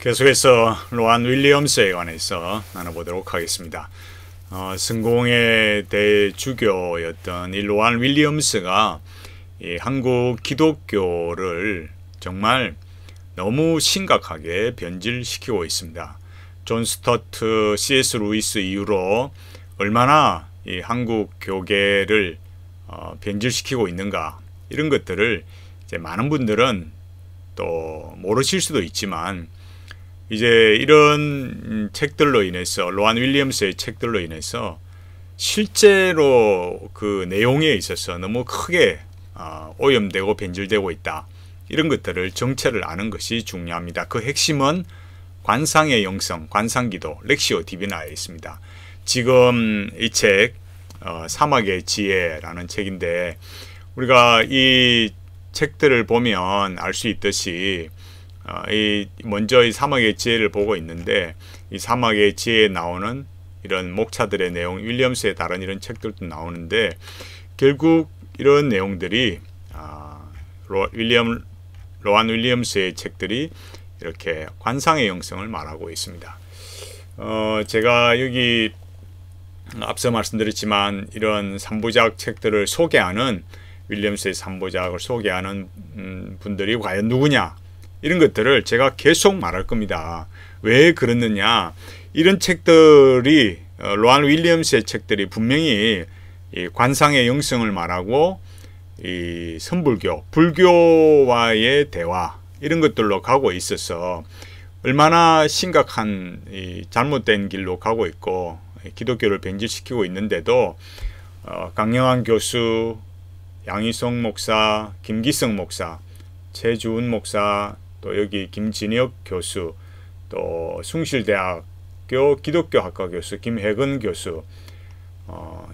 계속해서 로안 윌리엄스에 관해서 나눠보도록 하겠습니다. 성공의 대주교였던 이 로안 윌리엄스가 이 한국 기독교를 정말 너무 심각하게 변질시키고 있습니다. 존 스튜어트, C.S. 루이스 이후로 얼마나 이 한국 교계를 변질시키고 있는가, 이런 것들을 이제 많은 분들은 또 모르실 수도 있지만, 이제 이런 책들로 인해서, 로안 윌리엄스의 책들로 인해서 실제로 그 내용에 있어서 너무 크게 오염되고 변질되고 있다, 이런 것들을 정체를 아는 것이 중요합니다. 그 핵심은 관상의 영성, 관상기도, 렉시오 디비나에 있습니다. 지금 이 책 사막의 지혜라는 책인데, 우리가 이 책들을 보면 알 수 있듯이 먼저 이 사막의 지혜를 보고 있는데, 이 사막의 지혜에 나오는 이런 목차들의 내용, 윌리엄스의 다른 이런 책들도 나오는데, 결국 이런 내용들이 로안 윌리엄스의 책들이 이렇게 관상의 영성을 말하고 있습니다. 제가 여기 앞서 말씀드렸지만, 이런 3부작 책들을 소개하는, 윌리엄스의 3부작을 소개하는 분들이 과연 누구냐, 이런 것들을 제가 계속 말할 겁니다. 왜 그렇느냐, 이런 책들이, 로안 윌리엄스의 책들이 분명히 이 관상의 영성을 말하고 이 선불교, 불교와의 대화, 이런 것들로 가고 있어서 얼마나 심각한 이 잘못된 길로 가고 있고 기독교를 변질시키고 있는데도 강영환 교수, 양희성 목사, 김기성 목사, 최주은 목사, 또 여기 김진혁 교수, 또 숭실대학교 기독교학과 교수 김혜근 교수,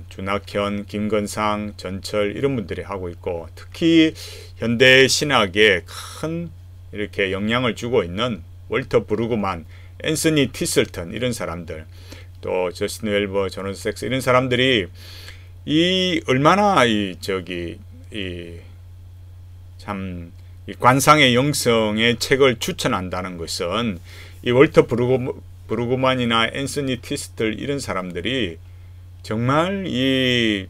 준학현, 김건상, 전철, 이런 분들이 하고 있고, 특히 현대 신학에 큰 이렇게 영향을 주고 있는 월터 브루그만, 앤서니 티슬턴, 이런 사람들, 또 저스틴 웰버, 조나스 섹스, 이런 사람들이 이 얼마나 이 관상의 영성의 책을 추천한다는 것은, 이 월터 브루그만이나 앤서니 티스틀, 이런 사람들이 정말 이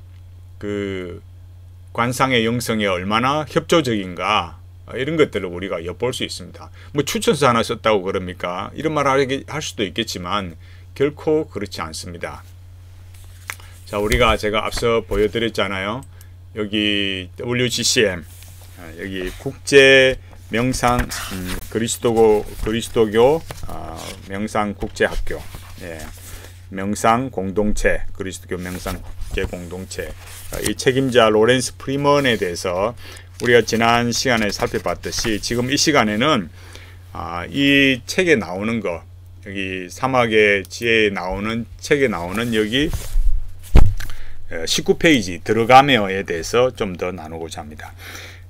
관상의 영성에 얼마나 협조적인가, 이런 것들을 우리가 엿볼 수 있습니다. 뭐 추천서 하나 썼다고 그럽니까? 이런 말 할 수도 있겠지만 결코 그렇지 않습니다. 자, 제가 앞서 보여드렸잖아요. 여기 WGCM, 여기 국제 명상 그리스도교 명상 국제학교, 명상 공동체, 그리스도교 명상 국제 공동체, 이 책임자 로렌스 프리먼에 대해서 우리가 지난 시간에 살펴봤듯이, 지금 이 시간에는 이 책에 나오는 거, 여기 사막의 지혜에 나오는 책에 나오는 여기 19페이지 들어가며에 대해서 좀 더 나누고자 합니다.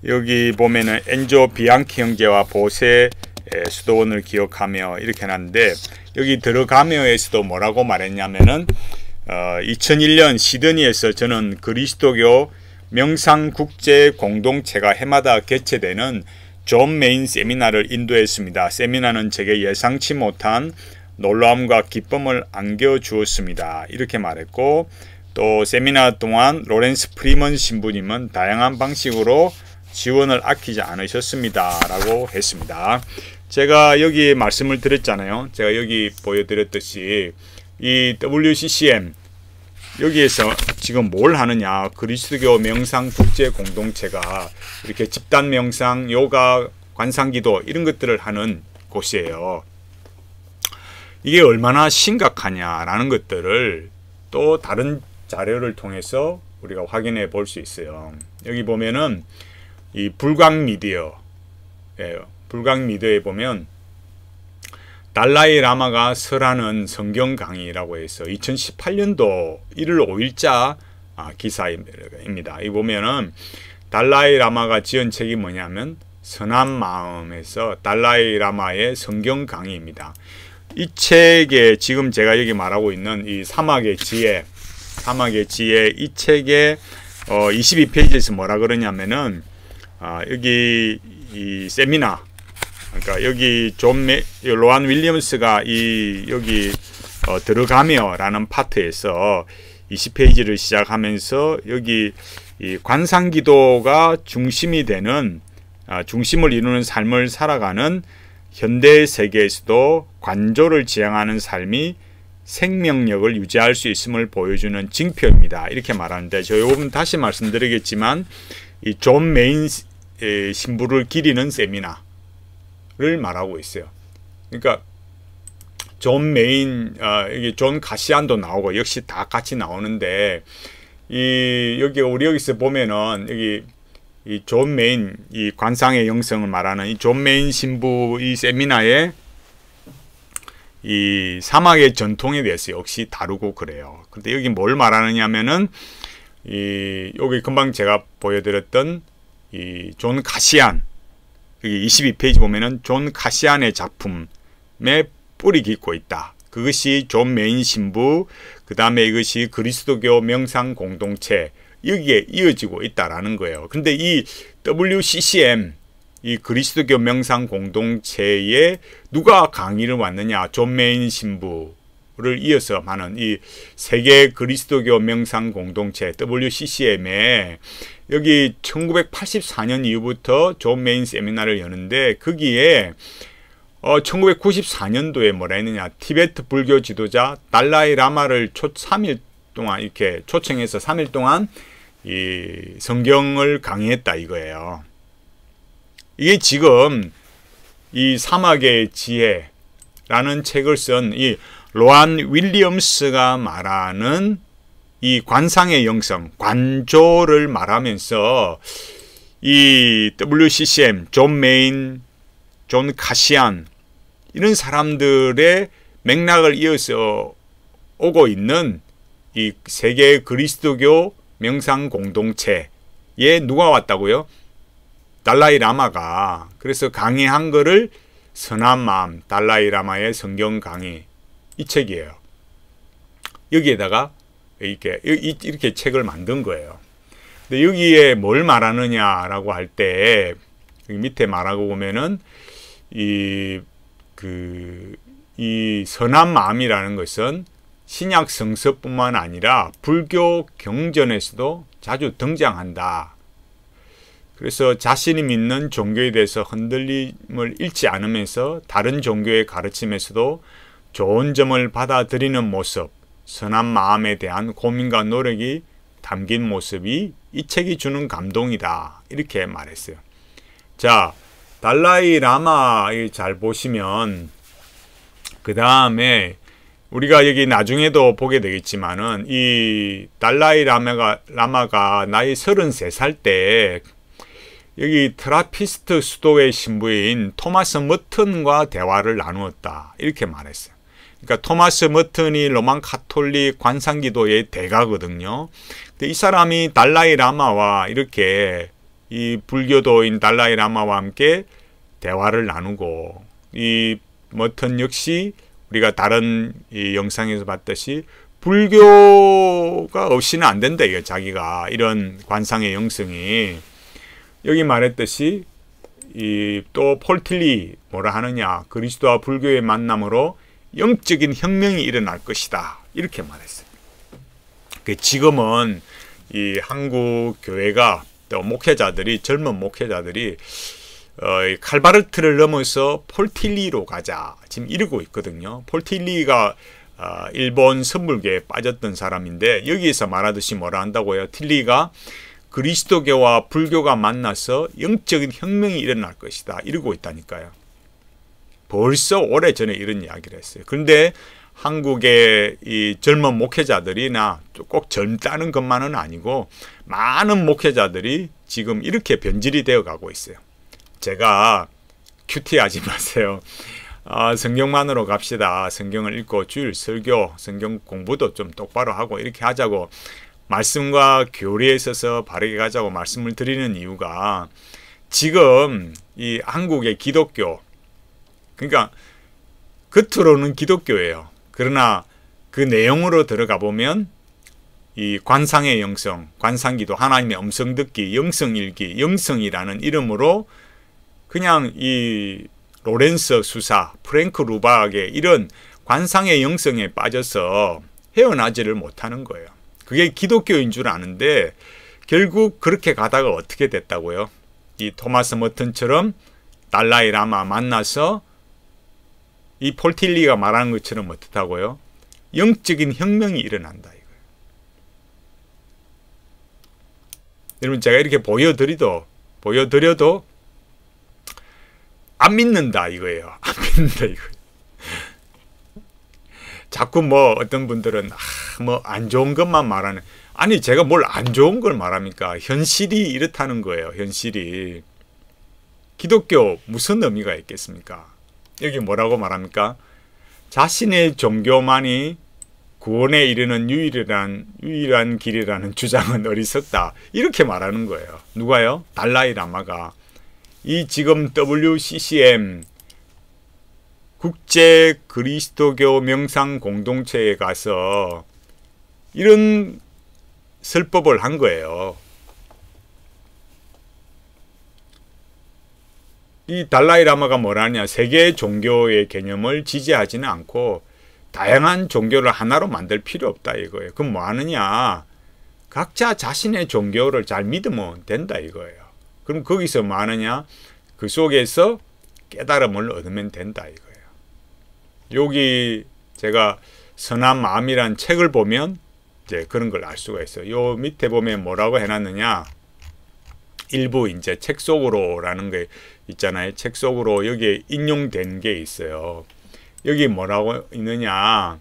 여기 보면은 엔조 비앙키 형제와 보세 수도원을 기억하며, 이렇게 해놨는데, 여기 들어가며에서도 뭐라고 말했냐면은 2001년 시드니에서 저는 그리스도교 명상국제 공동체가 해마다 개최되는 존 메인 세미나를 인도했습니다. 세미나는 제게 예상치 못한 놀라움과 기쁨을 안겨주었습니다, 이렇게 말했고, 또 세미나 동안 로렌스 프리먼 신부님은 다양한 방식으로 지원을 아끼지 않으셨습니다 라고 했습니다. 제가 여기 말씀을 드렸잖아요. 제가 여기 보여드렸듯이 이 WCCM, 여기에서 지금 뭘 하느냐, 그리스도교 명상 국제 공동체가 이렇게 집단 명상, 요가, 관상기도, 이런 것들을 하는 곳이에요. 이게 얼마나 심각하냐라는 것들을 또 다른 자료를 통해서 우리가 확인해 볼 수 있어요. 여기 보면은 이 불광미디어, 불광미디어에 보면 달라이 라마가 설하는 성경 강의라고 해서 2018년도 1월 5일자 기사입니다. 이 보면은 달라이 라마가 지은 책이 뭐냐면 선한 마음에서 달라이 라마의 성경 강의입니다. 이 책에 지금 제가 여기 말하고 있는 이 사막의 지혜, 이 책의 22페이지에서 뭐라 그러냐면은 여기 이 세미나 그러니까 여기 로안 윌리엄스가 여기 들어가며라는 파트에서 20페이지를 시작하면서 여기 이 관상기도가 중심이 되는 중심을 이루는 삶을 살아가는 현대 세계에서도 관조를 지향하는 삶이 생명력을 유지할 수 있음을 보여주는 징표입니다. 이렇게 말하는데 저 요금 다시 말씀드리겠지만 이 존 메인 신부를 기리는 세미나를 말하고 있어요. 그러니까 존 메인 여기 존 가시안도 나오고 역시 다 같이 나오는데 여기 우리 여기서 보면은 여기 이 존 메인 이 관상의 영성을 말하는 이 존 메인 신부 이 세미나에 이 사막의 전통에 대해서 역시 다루고 그래요. 근데 여기 뭘 말하느냐면은 여기 금방 제가 보여드렸던 이 존 가시안 여기 22페이지 보면은 존 가시안의 작품에 뿌리 깊고 있다. 그것이 존 메인 신부, 그 다음에 이것이 그리스도교 명상 공동체 여기에 이어지고 있다라는 거예요. 근데 이 WCCM 이 그리스도교 명상 공동체에 누가 강의를 왔느냐? 존 메인 신부를 이어서 하는 이 세계 그리스도교 명상 공동체 WCCM에 여기 1984년 이후부터 존 메인 세미나를 여는데 거기에 1994년도에 뭐라 했느냐? 티베트 불교 지도자 달라이 라마를 3일 동안 이렇게 초청해서 3일 동안 이 성경을 강의했다 이거예요. 이게 지금 이 사막의 지혜라는 책을 쓴 이 로안 윌리엄스가 말하는 이 관상의 영성, 관조를 말하면서 이 WCCM, 존 메인, 존 가시안 이런 사람들의 맥락을 이어서 오고 있는 이 세계 그리스도교 명상 공동체에 누가 왔다고요? 달라이 라마가. 그래서 강의한 거를 선한 마음 달라이 라마의 성경 강의 이 책이에요. 여기에다가 이렇게 책을 만든 거예요. 근데 여기에 뭘 말하느냐라고 할 때 여기 밑에 말하고 보면은 이 선한 마음이라는 것은 신약 성서뿐만 아니라 불교 경전에서도 자주 등장한다. 그래서 자신이 믿는 종교에 대해서 흔들림을 잃지 않으면서 다른 종교의 가르침에서도 좋은 점을 받아들이는 모습, 선한 마음에 대한 고민과 노력이 담긴 모습이 이 책이 주는 감동이다. 이렇게 말했어요. 자, 달라이 라마 잘 보시면 그 다음에 우리가 여기 나중에도 보게 되겠지만은 이 달라이 라마가 나이 33살 때 여기 트라피스트 수도의 신부인 토마스 머튼과 대화를 나누었다. 이렇게 말했어요. 그러니까 토마스 머튼이 로만 카톨릭 관상기도의 대가거든요. 근데 이 사람이 달라이 라마와 이렇게 이 불교도인 달라이 라마와 함께 대화를 나누고 이 머튼 역시 우리가 다른 이 영상에서 봤듯이 불교가 없이는 안 된다. 이거 자기가 이런 관상의 영성이 여기 말했듯이 또 폴틸리 뭐라 하느냐 그리스도와 불교의 만남으로 영적인 혁명이 일어날 것이다. 이렇게 말했어요. 지금은 이 한국 교회가 또 목회자들이 젊은 목회자들이 칼바르트를 넘어서 폴틸리로 가자 지금 이러고 있거든요. 폴틸리가 일본 선불교에 빠졌던 사람인데 여기에서 말하듯이 뭐라 한다고요? 틸리가 그리스도교와 불교가 만나서 영적인 혁명이 일어날 것이다 이러고 있다니까요. 벌써 오래전에 이런 이야기를 했어요. 그런데 한국의 이 젊은 목회자들이나 꼭 젊다는 것만은 아니고 많은 목회자들이 지금 이렇게 변질이 되어 가고 있어요. 제가 큐티하지 마세요. 성경만으로 갑시다. 성경을 읽고 주일 설교, 성경 공부도 좀 똑바로 하고 이렇게 하자고 말씀과 교리에 있어서 바르게 가자고 말씀을 드리는 이유가 지금 이 한국의 기독교 그러니까 겉으로는 기독교예요. 그러나 그 내용으로 들어가 보면 이 관상의 영성, 관상기도, 하나님의 음성 듣기, 영성일기, 영성이라는 이름으로 그냥 이 로렌스 수사, 프랭크 루박의 이런 관상의 영성에 빠져서 헤어나지를 못하는 거예요. 그게 기독교인 줄 아는데 결국 그렇게 가다가 어떻게 됐다고요? 이 토마스 머튼처럼 달라이 라마 만나서 이 폴틸리가 말하는 것처럼 어떻다고요? 영적인 혁명이 일어난다 이거예요. 여러분 제가 이렇게 보여드려도 안 믿는다 이거예요. 안 믿는다 이거예요. 자꾸 뭐 어떤 분들은 뭐 안 좋은 것만 말하는, 아니 제가 뭘 안 좋은 걸 말합니까? 현실이 이렇다는 거예요. 현실이. 기독교 무슨 의미가 있겠습니까? 여기 뭐라고 말합니까? 자신의 종교만이 구원에 이르는 유일한 길이라는 주장은 어리석다. 이렇게 말하는 거예요. 누가요? 달라이 라마가. 이 지금 WCCM 국제 그리스도교 명상 공동체에 가서 이런 설법을 한 거예요. 이 달라이 라마가 뭐라냐? 세계 종교의 개념을 지지하지는 않고 다양한 종교를 하나로 만들 필요 없다 이거예요. 그럼 뭐 하느냐? 각자 자신의 종교를 잘 믿으면 된다 이거예요. 그럼 거기서 뭐 하느냐? 그 속에서 깨달음을 얻으면 된다 이거예요. 여기 제가 선한 마음이란 책을 보면 이제 그런 걸 알 수가 있어요. 요 밑에 보면 뭐라고 해놨느냐? 일부 이제 책 속으로라는 게 있잖아요. 책 속으로 여기에 인용된 게 있어요. 여기 뭐라고 있느냐?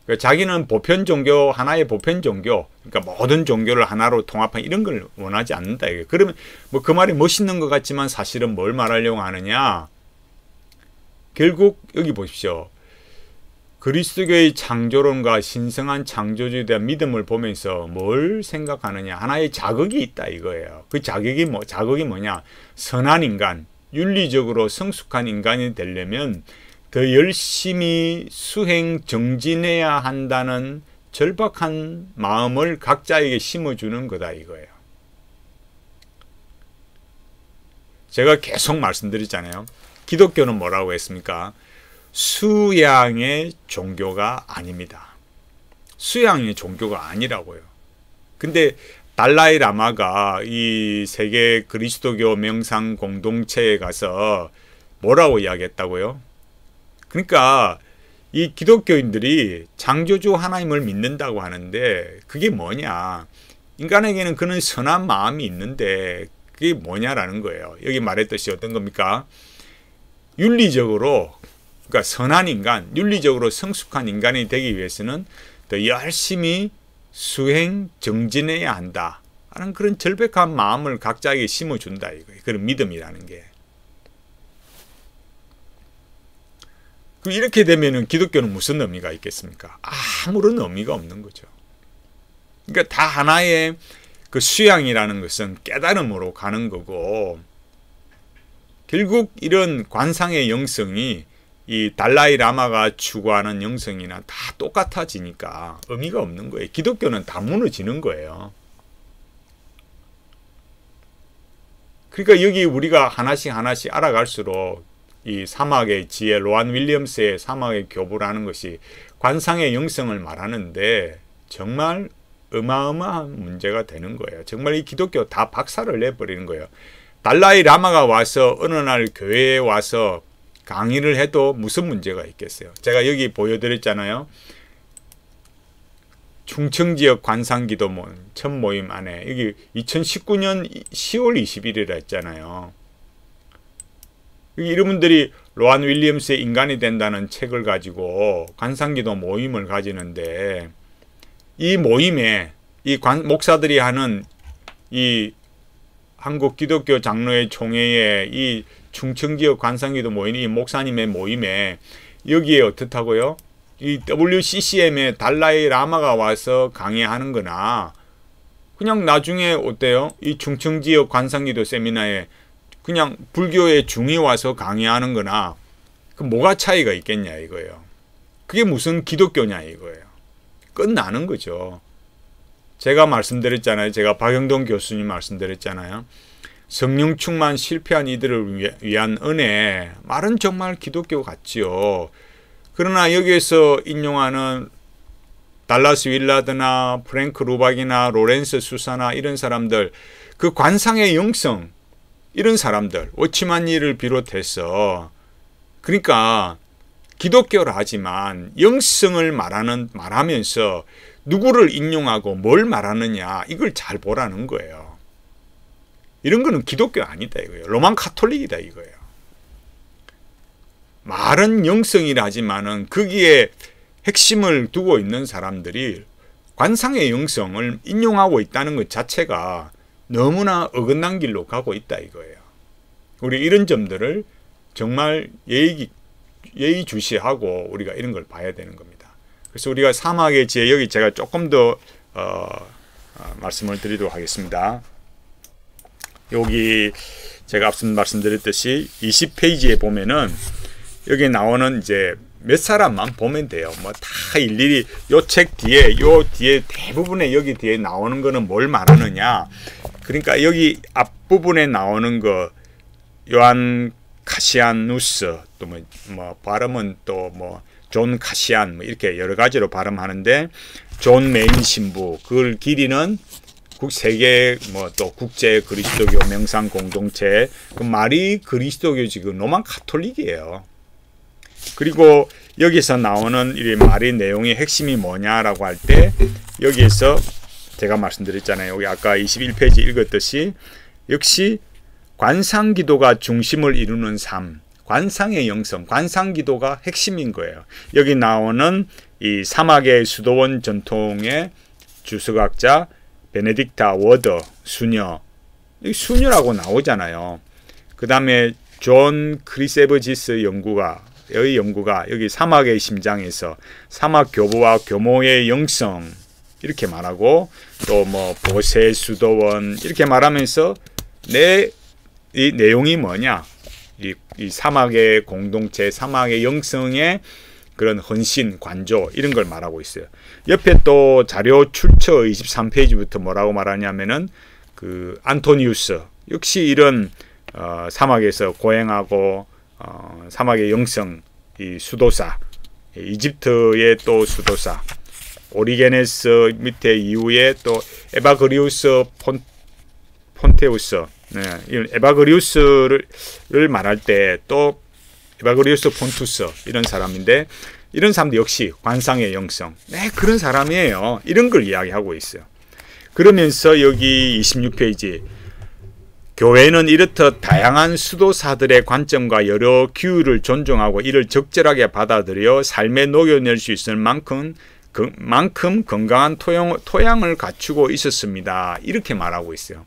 그러니까 자기는 보편 종교, 하나의 보편 종교, 그러니까 모든 종교를 하나로 통합한 이런 걸 원하지 않는다. 이게. 그러면 뭐 그 말이 멋있는 것 같지만 사실은 뭘 말하려고 하느냐? 결국 여기 보십시오. 그리스도교의 창조론과 신성한 창조주에 대한 믿음을 보면서 뭘 생각하느냐? 하나의 자극이 있다 이거예요. 그 자극이 뭐냐? 선한 인간, 윤리적으로 성숙한 인간이 되려면 더 열심히 수행 정진해야 한다는 절박한 마음을 각자에게 심어주는 거다 이거예요. 제가 계속 말씀드렸잖아요. 기독교는 뭐라고 했습니까? 수양의 종교가 아닙니다. 수양의 종교가 아니라고요. 근데 달라이 라마가 이 세계 그리스도교 명상 공동체에 가서 뭐라고 이야기했다고요? 그러니까 이 기독교인들이 창조주 하나님을 믿는다고 하는데 그게 뭐냐? 인간에게는 그런 선한 마음이 있는데 그게 뭐냐라는 거예요. 여기 말했듯이 어떤 겁니까? 윤리적으로, 그러니까 선한 인간, 윤리적으로 성숙한 인간이 되기 위해서는 더 열심히 수행 정진해야 한다 하는 그런 절박한 마음을 각자에게 심어준다 이거예요. 그런 믿음이라는 게. 이렇게 되면은 기독교는 무슨 의미가 있겠습니까? 아무런 의미가 없는 거죠. 그러니까 다 하나의 그 수양이라는 것은 깨달음으로 가는 거고, 결국 이런 관상의 영성이 이 달라이 라마가 추구하는 영성이나 다 똑같아지니까 의미가 없는 거예요. 기독교는 다 무너지는 거예요. 그러니까 여기 우리가 하나씩 알아갈수록 이 사막의 지혜, 로안 윌리엄스의 사막의 교부라는 것이 관상의 영성을 말하는데 정말 어마어마한 문제가 되는 거예요. 정말 이 기독교 다 박살을 내버리는 거예요. 달라이 라마가 와서 어느 날 교회에 와서 강의를 해도 무슨 문제가 있겠어요. 제가 여기 보여드렸잖아요. 충청지역 관상기도 첫 모임 안에 여기 2019년 10월 21일에 했잖아요. 여러분들이 로안 윌리엄스의 인간이 된다는 책을 가지고 관상기도 모임을 가지는데 이 모임에 이 목사들이 하는 이 한국 기독교 장로회 총회의 이 충청지역 관상기도 모임, 이 목사님의 모임에 여기에 어떻다고요? 이 WCCM에 달라이 라마가 와서 강의하는 거나 그냥 나중에 어때요? 이 충청지역 관상기도 세미나에 그냥 불교의 중이 와서 강의하는 거나 그 뭐가 차이가 있겠냐 이거예요. 그게 무슨 기독교냐 이거예요. 끝나는 거죠. 제가 말씀드렸잖아요. 제가 박영동 교수님 말씀드렸잖아요. 성령 충만 실패한 이들을 위한 은혜, 말은 정말 기독교 같지요. 그러나 여기에서 인용하는 달라스 윌라드나 프랭크 루박이나 로렌스 수사나 이런 사람들, 그 관상의 영성, 이런 사람들, 워치만니를 비롯해서, 그러니까 기독교라 하지만 영성을 말하면서 누구를 인용하고 뭘 말하느냐, 이걸 잘 보라는 거예요. 이런 거는 기독교 아니다 이거예요. 로만 카톨릭이다 이거예요. 말은 영성이라 하지만은 거기에 핵심을 두고 있는 사람들이 관상의 영성을 인용하고 있다는 것 자체가 너무나 어긋난 길로 가고 있다 이거예요. 우리 이런 점들을 정말 예의주시하고 우리가 이런 걸 봐야 되는 겁니다. 그래서 우리가 사막의 지혜, 여기 제가 조금 더 말씀을 드리도록 하겠습니다. 여기 제가 앞서 말씀드렸듯이 20페이지에 보면은 여기 나오는 이제 몇 사람만 보면 돼요. 뭐 다 일일이 요 책 뒤에, 요 뒤에 대부분의 여기 뒤에 나오는 거는 뭘 말하느냐. 그러니까 여기 앞부분에 나오는 거, 요한 카시아누스, 또 뭐 발음은 또 뭐 존 카시안, 뭐 이렇게 여러 가지로 발음하는데, 존 메인 신부, 그걸 길이는 세계 뭐 또 국제 그리스도교 명상 공동체, 그 말이 그리스도교지, 그 로만 카톨릭이에요. 그리고 여기서 나오는 이 말의 내용의 핵심이 뭐냐라고 할 때, 여기에서 제가 말씀드렸잖아요. 여기 아까 21페이지 읽었듯이 역시 관상기도가 중심을 이루는 삶, 관상의 영성, 관상기도가 핵심인 거예요. 여기 나오는 이 사막의 수도원 전통의 주석학자 베네딕타 워더 수녀, 여기 수녀라고 나오잖아요. 그 다음에 존 크리세버지스 연구가 여기 사막의 심장에서 사막 교부와 교모의 영성 이렇게 말하고, 또 뭐 보세 수도원 이렇게 말하면서 이 내용이 뭐냐, 이 사막의 공동체, 사막의 영성의 그런 헌신, 관조 이런 걸 말하고 있어요. 옆에 또 자료 출처 23페이지부터 뭐라고 말하냐면은 그 안토니우스 역시 이런 사막에서 고행하고 사막의 영성, 이 수도사, 이집트의 또 수도사, 오리게네스 밑에 이후에 또 에바그리우스 폰테우스, 에바그리우스를 말할 때 또 에바그리우스 폰투스 이런 사람인데, 이런 사람도 역시 관상의 영성, 그런 사람이에요. 이런 걸 이야기하고 있어요. 그러면서 여기 26페이지, 교회는 이렇듯 다양한 수도사들의 관점과 여러 기율을 존중하고 이를 적절하게 받아들여 삶에 녹여낼 수 있을 만큼 건강한 토양을 갖추고 있었습니다. 이렇게 말하고 있어요.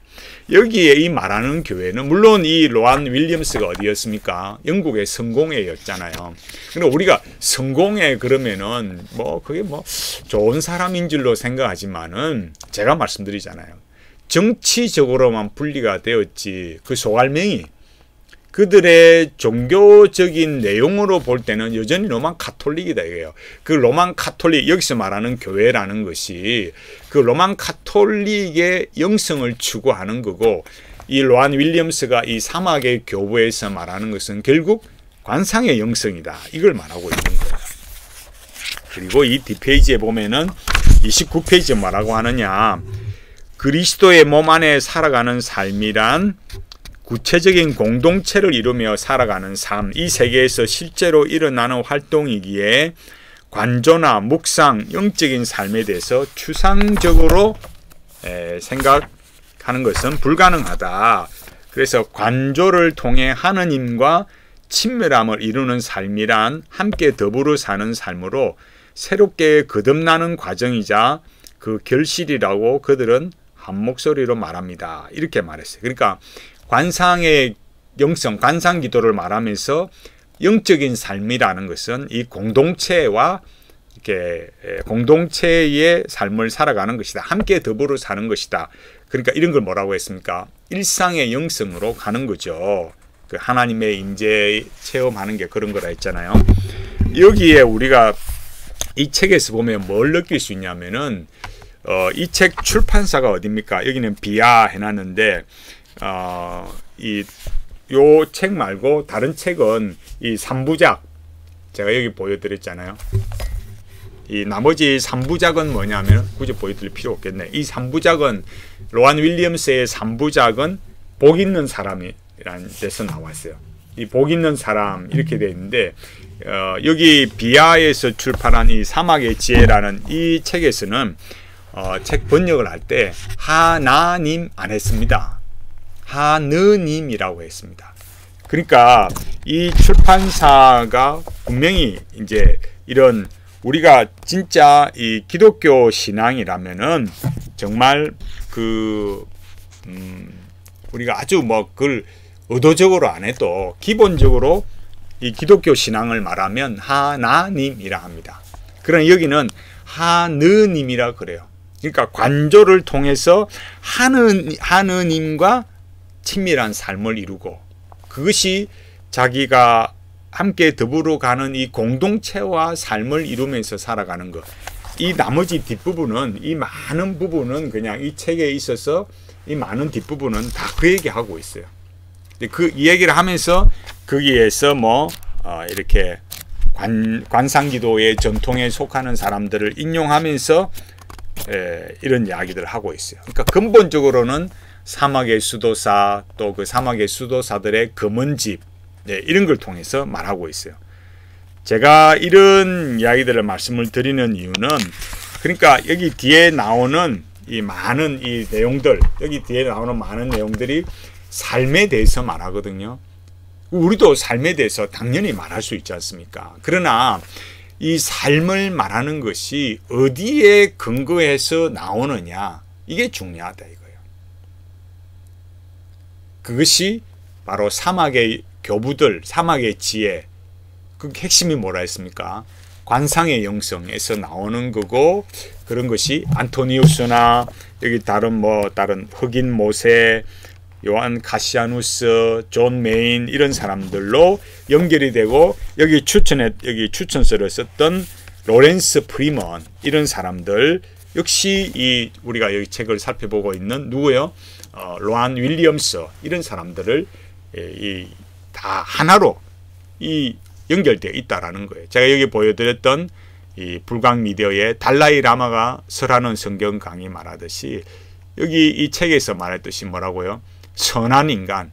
여기에 이 말하는 교회는 물론 이 로안 윌리엄스가 어디였습니까? 영국의 성공회였잖아요. 근데 우리가 성공회 그러면은 뭐 그게 뭐 좋은 사람인 줄로 생각하지만은 제가 말씀드리잖아요. 정치적으로만 분리가 되었지 그 소갈맹이 그들의 종교적인 내용으로 볼 때는 여전히 로만 카톨릭이다 이거예요. 그 로만 카톨릭, 여기서 말하는 교회라는 것이 그 로만 카톨릭의 영성을 추구하는 거고, 이 로안 윌리엄스가 이 사막의 교부에서 말하는 것은 결국 관상의 영성이다, 이걸 말하고 있는 거예요. 그리고 이 뒷페이지에 보면은 29페이지에 뭐라고 하느냐, 그리스도의 몸 안에 살아가는 삶이란 구체적인 공동체를 이루며 살아가는 삶, 이 세계에서 실제로 일어나는 활동이기에 관조나 묵상, 영적인 삶에 대해서 추상적으로 생각하는 것은 불가능하다. 그래서 관조를 통해 하느님과 친밀함을 이루는 삶이란 함께 더불어 사는 삶으로 새롭게 거듭나는 과정이자 그 결실이라고 그들은 한 목소리로 말합니다. 이렇게 말했어요. 그러니까 관상의 영성, 관상기도를 말하면서 영적인 삶이라는 것은 이 공동체와 이렇게 공동체의 삶을 살아가는 것이다. 함께 더불어 사는 것이다. 그러니까 이런 걸 뭐라고 했습니까? 일상의 영성으로 가는 거죠. 그 하나님의 임재 체험하는 게 그런 거라 했잖아요. 여기에 우리가 이 책에서 보면 뭘 느낄 수 있냐면은 이 책 출판사가 어디입니까? 여기는 비아 해놨는데 이 요 책 말고 다른 책은 이 3부작 제가 여기 보여드렸잖아요. 이 나머지 3부작은 뭐냐면 굳이 보여드릴 필요 없겠네. 이 3부작은 로안 윌리엄스의 3부작은 복 있는 사람이라는 데서 나왔어요. 이 복 있는 사람 이렇게 되어 있는데 여기 비아에서 출판한 이 사막의 지혜라는 이 책에서는 책 번역을 할 때 하나님 안 했습니다. 하느님이라고 했습니다. 그러니까 이 출판사가 분명히 이제 이런 우리가 진짜 이 기독교 신앙이라면은 정말 우리가 아주 뭐 그걸 의도적으로 안 해도 기본적으로 이 기독교 신앙을 말하면 하나님이라 합니다. 그러나 여기는 하느님이라 그래요. 그러니까 관조를 통해서 하느님과 친밀한 삶을 이루고 그것이 자기가 함께 더불어 가는 이 공동체와 삶을 이루면서 살아가는 것. 이 나머지 뒷부분은 이 많은 부분은 그냥 이 책에 있어서 이 많은 뒷부분은 다 그 얘기하고 있어요. 그 이야기를 하면서 거기에서 뭐 이렇게 관상기도의 전통에 속하는 사람들을 인용하면서 이런 이야기들을 하고 있어요. 그러니까 근본적으로는 사막의 수도사 또 그 사막의 수도사들의 금은집 이런 걸 통해서 말하고 있어요. 제가 이런 이야기들을 말씀을 드리는 이유는 그러니까 여기 뒤에 나오는 이 많은 이 내용들 여기 뒤에 나오는 많은 내용들이 삶에 대해서 말하거든요. 우리도 삶에 대해서 당연히 말할 수 있지 않습니까? 그러나 이 삶을 말하는 것이 어디에 근거해서 나오느냐 이게 중요하다 이거예요. 그것이 바로 사막의 교부들, 사막의 지혜 그 핵심이 뭐라 했습니까? 관상의 영성에서 나오는 거고 그런 것이 안토니우스나 여기 다른 흑인 모세 요한 카시아누스, 존 메인 이런 사람들로 연결이 되고 여기 추천서를 썼던 로렌스 프리먼 이런 사람들 역시 우리가 여기 책을 살펴보고 있는 누구요? 로안 윌리엄스 이런 사람들을 다 하나로 연결되어 있다라는 거예요. 제가 여기 보여드렸던 이 불광 미디어의 달라이 라마가 설하는 성경 강의 말하듯이 여기 이 책에서 말했듯이 뭐라고요? 선한 인간.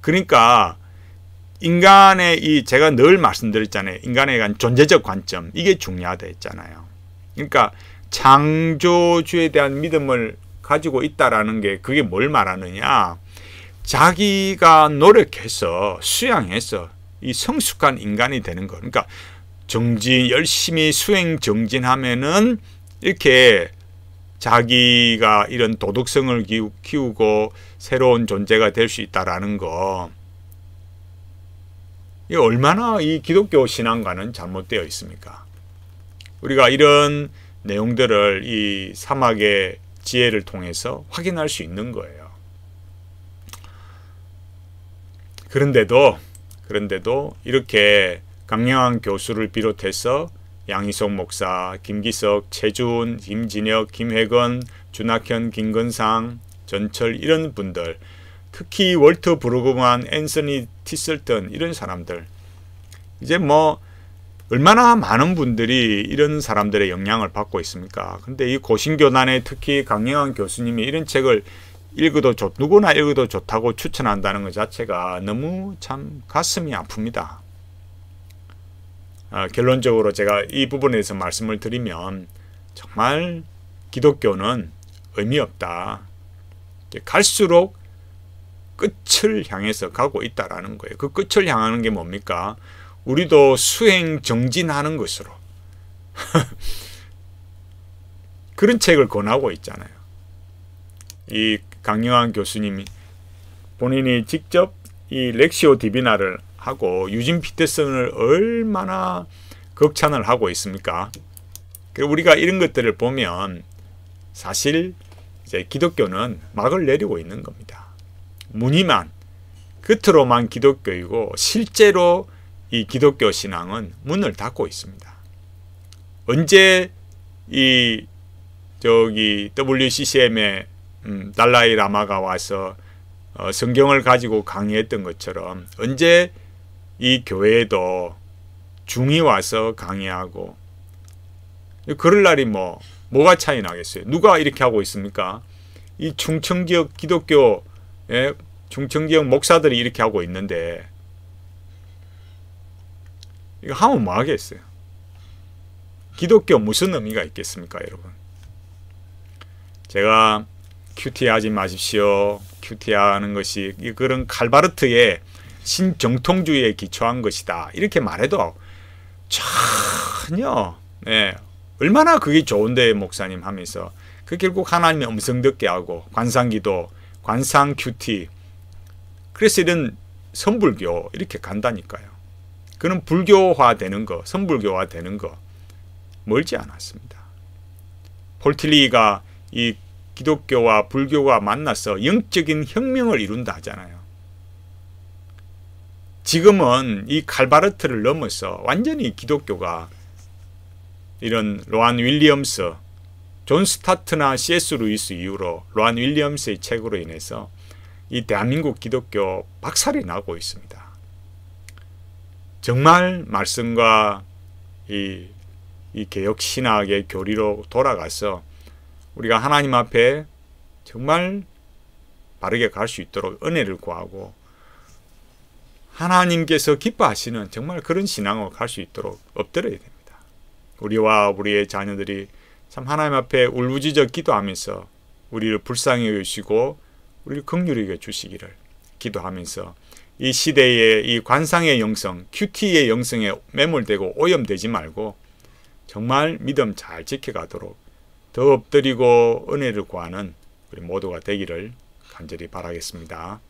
그러니까 인간의 제가 늘 말씀드렸잖아요. 인간에 대한 존재적 관점 이게 중요하다 했잖아요. 그러니까 창조주에 대한 믿음을 가지고 있다라는 게 그게 뭘 말하느냐? 자기가 노력해서 수양해서 이 성숙한 인간이 되는 거. 그러니까 열심히 수행 정진하면은 이렇게 자기가 이런 도덕성을 키우고 새로운 존재가 될 수 있다라는 거. 이 얼마나 이 기독교 신앙과는 잘못되어 있습니까? 우리가 이런 내용들을 이 사막의 지혜를 통해서 확인할 수 있는 거예요. 그런데도 이렇게 강영환 교수를 비롯해서 양희석 목사, 김기석, 최준, 김진혁, 김혜건, 준학현, 김건상, 전철 이런 분들 특히 월터 브루그만, 앤서니 티슬턴 이런 사람들 이제 뭐 얼마나 많은 분들이 이런 사람들의 영향을 받고 있습니까? 근데 이 고신교단에 특히 강영환 교수님이 이런 책을 누구나 읽어도 좋다고 추천한다는 것 자체가 너무 참 가슴이 아픕니다. 결론적으로 제가 이 부분에서 말씀을 드리면 정말 기독교는 의미 없다. 갈수록 끝을 향해서 가고 있다라는 거예요. 그 끝을 향하는 게 뭡니까? 우리도 수행 정진하는 것으로 그런 책을 권하고 있잖아요. 이 강영환 교수님이 본인이 직접 이 렉시오 디비나를 하고 유진 피터슨을 얼마나 극찬을 하고 있습니까? 우리가 이런 것들을 보면 사실 이제 기독교는 막을 내리고 있는 겁니다. 무늬만 겉으로만 기독교이고 실제로 이 기독교 신앙은 문을 닫고 있습니다. 언제 WCCM의 달라이 라마가 와서 성경을 가지고 강의했던 것처럼 언제 이 교회에도 중이 와서 강의하고 그럴 날이 뭐가 차이 나겠어요? 누가 이렇게 하고 있습니까? 이 충청지역 기독교 충청지역 목사들이 이렇게 하고 있는데 이거 하면 뭐 하겠어요? 기독교 무슨 의미가 있겠습니까, 여러분? 제가 큐티 하지 마십시오. 큐티 하는 것이 그런 칼바르트의 신정통주의에 기초한 것이다. 이렇게 말해도 전혀 얼마나 그게 좋은데 목사님 하면서 그 결국 하나님의 음성 듣게 하고 관상기도, 관상 큐티 그래서 이런 선불교 이렇게 간다니까요. 그는 불교화 되는 거, 선불교화 되는 거 멀지 않았습니다. 폴틸리가 이 기독교와 불교가 만나서 영적인 혁명을 이룬다 하잖아요. 지금은 이 칼바르트를 넘어서 완전히 기독교가 이런 로안 윌리엄스, 존 스타트나 C.S. 루이스 이후로 로안 윌리엄스의 책으로 인해서 이 대한민국 기독교 박살이 나고 있습니다. 정말 말씀과 이 개혁신학의 교리로 돌아가서 우리가 하나님 앞에 정말 바르게 갈 수 있도록 은혜를 구하고 하나님께서 기뻐하시는 정말 그런 신앙으로 갈 수 있도록 엎드려야 됩니다. 우리와 우리의 자녀들이 참 하나님 앞에 울부짖어 기도하면서 우리를 불쌍히 여기시고 우리를 긍휼히 여겨 주시기를 기도하면서 이 시대의 이 관상의 영성, 큐티의 영성에 매몰되고 오염되지 말고 정말 믿음 잘 지켜가도록 더 엎드리고 은혜를 구하는 우리 모두가 되기를 간절히 바라겠습니다.